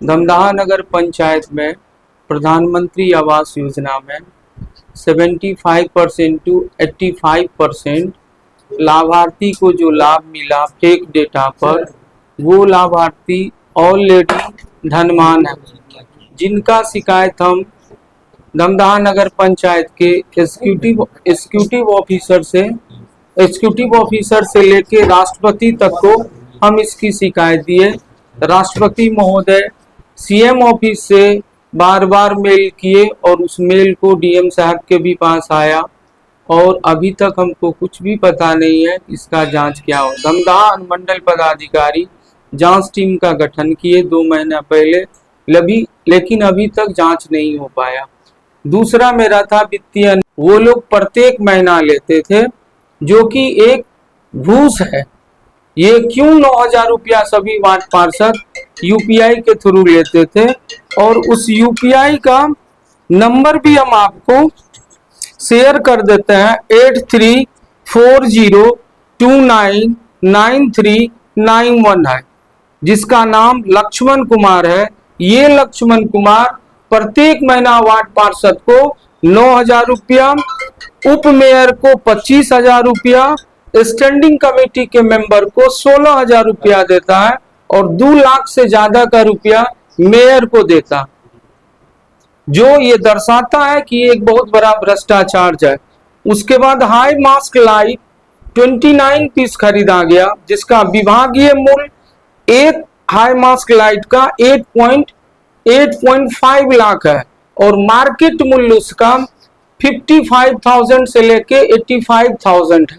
दमदहा नगर पंचायत में प्रधानमंत्री आवास योजना में 75% टू 85% लाभार्थी को जो लाभ मिला फेक डेटा पर, वो लाभार्थी ऑलरेडी धनवान है, जिनका शिकायत हम दमदहा नगर पंचायत के एग्जीक्यूटिव ऑफिसर से लेके राष्ट्रपति तक को हम इसकी शिकायत दिए। राष्ट्रपति महोदय सीएम ऑफिस से बार बार मेल किए और उस मेल को डीएम साहब के भी पास आया और अभी तक हमको कुछ भी पता नहीं है इसका जांच क्या हो। दमदहा अनुमंडल पदाधिकारी जांच टीम का गठन किए 2 महीना पहले, लेकिन अभी तक जांच नहीं हो पाया। दूसरा मेरा था वित्तीय, वो लोग प्रत्येक महीना लेते थे जो कि एक घूस है। ये क्यों 9,000 रुपया सभी वार्ड पार्षद यूपीआई के थ्रू लेते थे, और उस यूपीआई का नंबर भी हम आपको शेयर कर देते हैं। 8340299391 है, जिसका नाम लक्ष्मण कुमार है। ये लक्ष्मण कुमार प्रत्येक महीना वार्ड पार्षद को 9,000 रुपया, उप मेयर को 25,000 रुपया, स्टैंडिंग कमेटी के मेंबर को 16,000 रुपया देता है और 2 लाख से ज्यादा का रुपया मेयर को देता, जो ये दर्शाता है कि एक बहुत बड़ा भ्रष्टाचार है। उसके बाद हाई मास्क लाइट 29 पीस खरीदा गया, जिसका विभागीय मूल्य एक हाई मास्क लाइट का 8.5 लाख है और मार्केट मूल्य उसका 55,000 से लेके 85,000 है।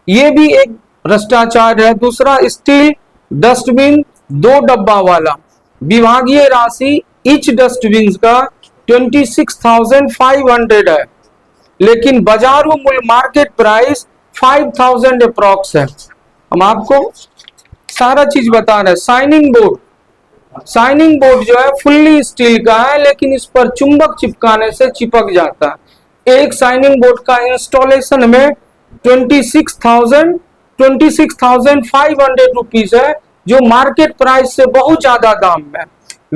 ये भी एक भ्रष्टाचार है। दूसरा, स्टील डस्टबिन 2 डब्बा वाला, विभागीय राशि ईच डस्टबिन का 26,500 है, लेकिन बाजारू मूल्य मार्केट प्राइस 5,000 अप्रॉक्स है। हम आपको सारा चीज बता रहे हैं। साइनिंग बोर्ड जो है फुल्ली स्टील का है, लेकिन इस पर चुंबक चिपकाने से चिपक जाता है। एक साइनिंग बोर्ड का इंस्टॉलेशन में 26,500 रुपीज है, जो मार्केट प्राइस से बहुत ज्यादा दाम है।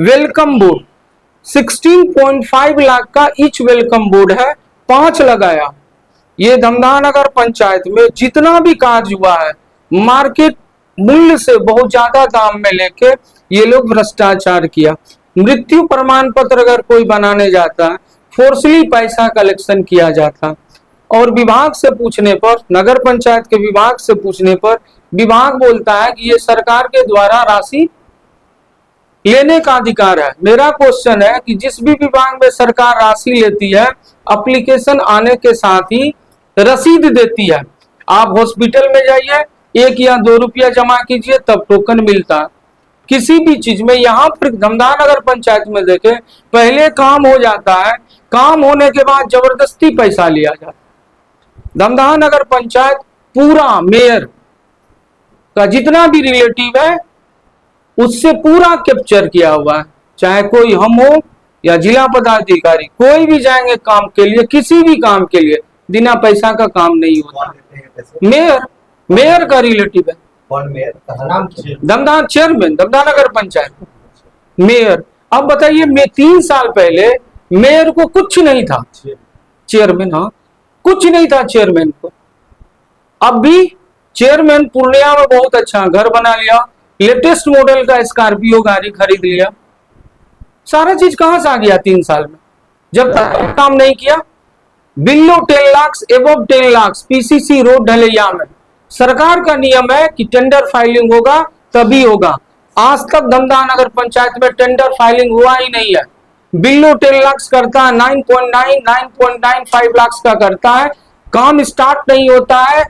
वेलकम बोर्ड 16.5 लाख का ईच वेलकम बोर्ड है, 5 लगाया। ये दमदहा नगर पंचायत में जितना भी कार्य हुआ है, मार्केट मूल्य से बहुत ज्यादा दाम में लेके ये लोग भ्रष्टाचार किया। मृत्यु प्रमाण पत्र अगर कोई बनाने जाता है, फोर्सली पैसा कलेक्शन किया जाता, और विभाग से पूछने पर, नगर पंचायत के विभाग से पूछने पर, विभाग बोलता है कि ये सरकार के द्वारा राशि लेने का अधिकार है। मेरा क्वेश्चन है कि जिस भी विभाग में सरकार राशि लेती है, एप्लीकेशन आने के साथ ही रसीद देती है। आप हॉस्पिटल में जाइए, 1 या 2 रुपया जमा कीजिए तब टोकन मिलता। किसी भी चीज में, यहाँ पर दमदहा नगर पंचायत में देखे, पहले काम हो जाता है, काम होने के बाद जबरदस्ती पैसा लिया जाता है। दमदहा नगर पंचायत पूरा मेयर का जितना भी रिलेटिव है उससे पूरा कैप्चर किया हुआ है। चाहे कोई हम हो या जिला पदाधिकारी, कोई भी जाएंगे काम के लिए, किसी भी काम के लिए, बिना पैसा का काम नहीं होता। मेयर का रिलेटिव है। दमदहा चेयरमैन, दमदहा नगर पंचायत मेयर। अब बताइए, मैं 3 साल पहले मेयर को कुछ नहीं था, चेयरमैन, हाँ कुछ नहीं था चेयरमैन को। अब भी चेयरमैन पूर्णिया में बहुत अच्छा घर बना लिया, लेटेस्ट मॉडल का स्कॉर्पियो गाड़ी खरीद लिया। सारा चीज कहां से आ गया 3 साल में, जब तक काम नहीं किया। Below 10 lakh, above 10 lakh PCC road ढलैया में सरकार का नियम है कि टेंडर फाइलिंग होगा तभी होगा। आज तक दमदहा नगर पंचायत में टेंडर फाइलिंग हुआ ही नहीं है। बिलो 10 लाख करता है, 9.95 लाख का करता है, काम स्टार्ट नहीं होता है,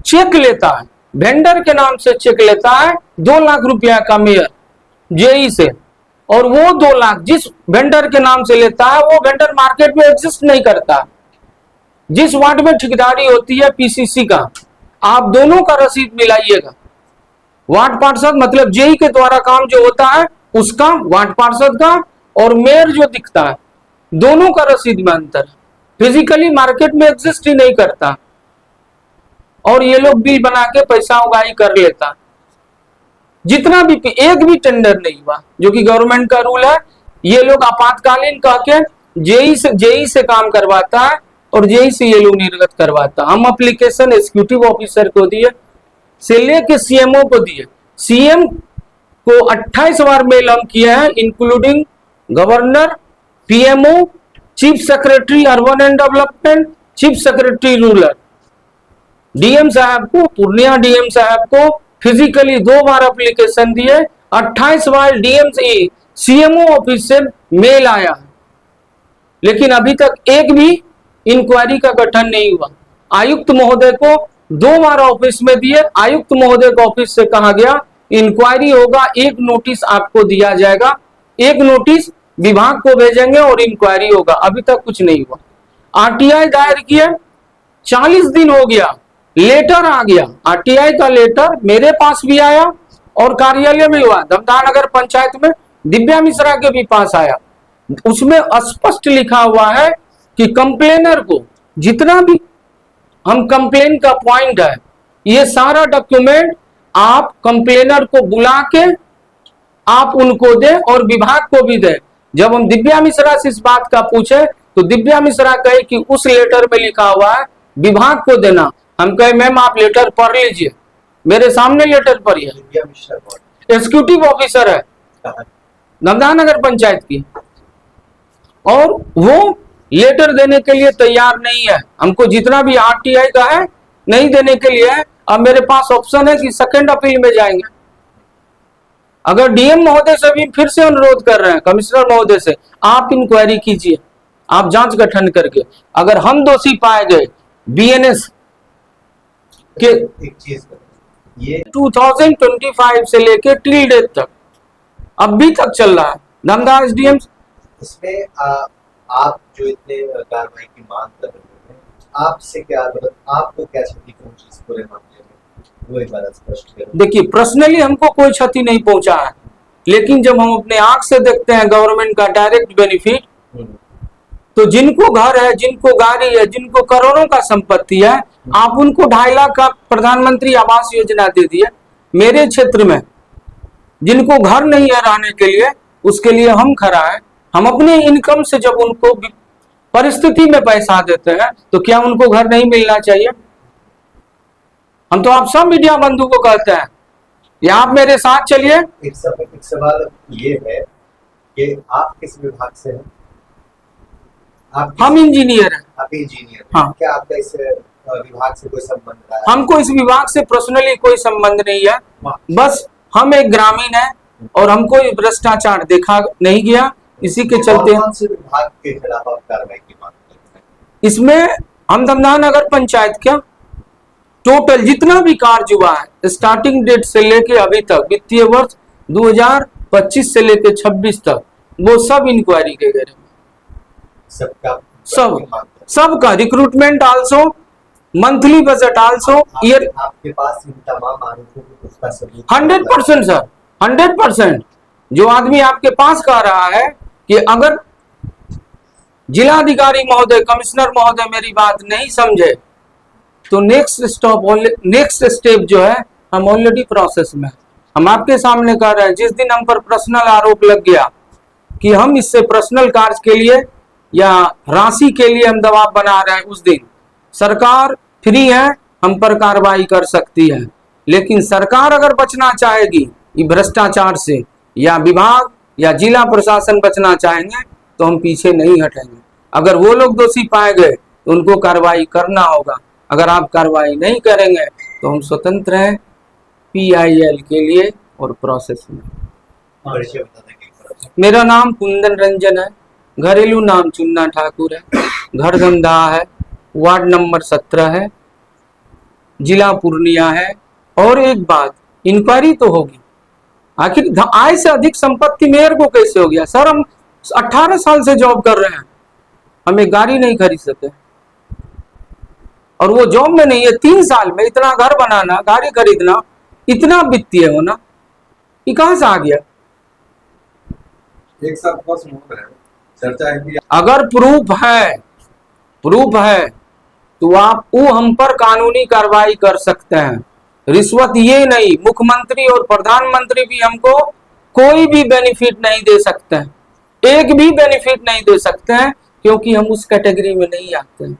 चेक लेता है, वेंडर के नाम से चेक लेता है 2 लाख रुपया का मेयर जेई से, और वो 2 लाख जिस वेंडर के नाम से लेता है, वो वेंडर मार्केट में एग्जिस्ट नहीं करता। जिस वार्ड में ठेकेदारी होती है पीसीसी का, आप दोनों का रसीद मिलाइएगा। वार्ड पार्षद मतलब जेई के द्वारा काम जो होता है उसका, वार्ड पार्षद का, और मेयर जो दिखता है, दोनों का रसीद में अंतर। फिजिकली मार्केट में एग्जिस्ट ही नहीं करता, और ये लोग बिल बना के पैसा उगाही कर लेता। जितना भी एक भी टेंडर नहीं हुआ, जो कि गवर्नमेंट का रूल है। ये लोग आपातकालीन कह के जेई से काम करवाता है और जेई से ये लोग निर्गत करवाता। हम एप्लीकेशन एग्जीक्यूटिव ऑफिसर को दिए से लेके सीएमओ को दिए। सीएम को 28 बार मेल हम किए हैं, including governor, PMO, chief secretary urban and development, chief secretary rural, DM साहब को, पूर्णिया डीएम साहब को फिजिकली 2 बार एप्लीकेशन दिए। 28 बार डीएम से सीएमओ ऑफिस से मेल आया, लेकिन अभी तक एक भी इंक्वायरी का गठन नहीं हुआ। आयुक्त महोदय को 2 बार ऑफिस में दिए। आयुक्त महोदय को ऑफिस से कहा गया इंक्वायरी होगा, एक नोटिस आपको दिया जाएगा, एक नोटिस विभाग को भेजेंगे और इंक्वायरी होगा। अभी तक कुछ नहीं हुआ। आरटीआई दायर किए, 40 दिन हो गया, लेटर आ गया। आरटीआई का लेटर मेरे पास भी आया और कार्यालय में हुआ, दमदा नगर पंचायत में दिव्या मिश्रा के भी पास आया। उसमें स्पष्ट लिखा हुआ है कि कंप्लेनर को जितना भी हम कंप्लेन का पॉइंट है, ये सारा डॉक्यूमेंट आप कंप्लेनर को बुला के आप उनको दे और विभाग को भी दे। जब हम दिव्या मिश्रा से इस बात का पूछे तो दिव्या मिश्रा कहे कि उस लेटर में लिखा हुआ है विभाग को देना। हम कहे मैम आप लेटर पढ़ लीजिए, मेरे सामने लेटर पढ़िए। दिव्या मिश्रा एग्जीक्यूटिव ऑफिसर है दमदा नगर पंचायत की, और वो लेटर देने के लिए तैयार नहीं है। हमको जितना भी आरटीआई का है नहीं देने के लिए है। अब मेरे पास ऑप्शन है कि सेकंड अपील में जाएंगे। अगर डीएम महोदय से भी फिर से अनुरोध कर रहे हैं, कमिश्नर महोदय से, आप इंक्वायरी कीजिए, आप जांच गठन करके अगर हम दोषी पाए गए बीएनएस के एक चीज ये 2025 से लेके टिल डेट तक अभी तक चल रहा है दमदा एसडीएम। इसमें आप जो इतने कार्रवाई की मांग कर रहे हैं, आपसे क्या मतलब आपको क्या क्षति पहुंची इस पूरे मामले में, वो एक बार स्पष्ट करें। देखिए पर्सनली हमको कोई क्षति नहीं पहुंचा है, लेकिन जब हम अपने आंख से देखते हैं गवर्नमेंट का डायरेक्ट बेनिफिट, तो जिनको घर है, जिनको गाड़ी है, जिनको करोड़ों का संपत्ति है, आप उनको 2.5 लाख का प्रधानमंत्री आवास योजना दे दिए। मेरे क्षेत्र में जिनको घर नहीं है रहने के लिए, उसके लिए हम खड़ा है। हम अपने इनकम से जब उनको परिस्थिति में पैसा देते हैं तो क्या उनको घर नहीं मिलना चाहिए? हम तो आप सब मीडिया बंधु को कहते हैं, या आप मेरे साथ चलिए। एक सवाल ये है कि आप किस विभाग से हैं? हम इंजीनियर हैं। आप इंजीनियर? हाँ। क्या आपका इस विभाग से कोई संबंध रहा है? हमको इस विभाग से पर्सनली कोई संबंध नहीं है, बस हम एक ग्रामीण है और हमको भ्रष्टाचार देखा नहीं गया, इसी के चलते कौन से विभाग के खिलाफ आप कार्रवाई की मांग करते हैं? इसमें हम दमदा नगर पंचायत का टोटल जितना भी कार्य हुआ है स्टार्टिंग डेट से लेके अभी तक, वित्तीय वर्ष 2025 से लेके 26 तक, वो सब इंक्वायरी के घेरे में। सबका recruitment also, monthly budget also, year. आपके पास इन तमाम आरोपों को उसका सबूत 100% सर, 100%। जो आदमी आपके पास कह रहा है कि अगर जिलाधिकारी महोदय, कमिश्नर महोदय मेरी बात नहीं समझे तो नेक्स्ट स्टेप जो है हम ऑलरेडी प्रोसेस में। हम आपके सामने कह रहे हैं, जिस दिन हम पर पर्सनल आरोप लग गया कि हम इससे पर्सनल कार्य के लिए या राशि के लिए हम दबाव बना रहे हैं, उस दिन सरकार फ्री है, हम पर कार्रवाई कर सकती है। लेकिन सरकार अगर बचना चाहेगी भ्रष्टाचार से, या विभाग या जिला प्रशासन बचना चाहेंगे, तो हम पीछे नहीं हटेंगे। अगर वो लोग दोषी पाए गए तो उनको कार्रवाई करना होगा। अगर आप कार्रवाई नहीं करेंगे तो हम स्वतंत्र हैं PIL के लिए और प्रोसेस में। मेरा नाम कुंदन रंजन है, घरेलू नाम चुन्ना ठाकुर है, घर दमदा है, वार्ड नंबर 17 है, जिला पूर्णिया है। और एक बात, इंक्वायरी तो होगी, आखिर आय से अधिक संपत्ति मेयर को कैसे हो गया? सर हम 18 साल से जॉब कर रहे हैं, हमें गाड़ी नहीं खरीद सके, और वो जॉब में नहीं है। 3 साल में इतना घर बनाना, गाड़ी खरीदना, इतना वित्तीय होना, ये कहां से आ गया? एक साल चर्चा है कि अगर प्रूफ है तो आप वो हम पर कानूनी कार्रवाई कर सकते हैं। रिश्वत ये नहीं, मुख्यमंत्री और प्रधानमंत्री भी हमको कोई भी बेनिफिट नहीं दे सकते हैं, एक भी बेनिफिट नहीं दे सकते हैं, क्योंकि हम उस कैटेगरी में नहीं आते हैं।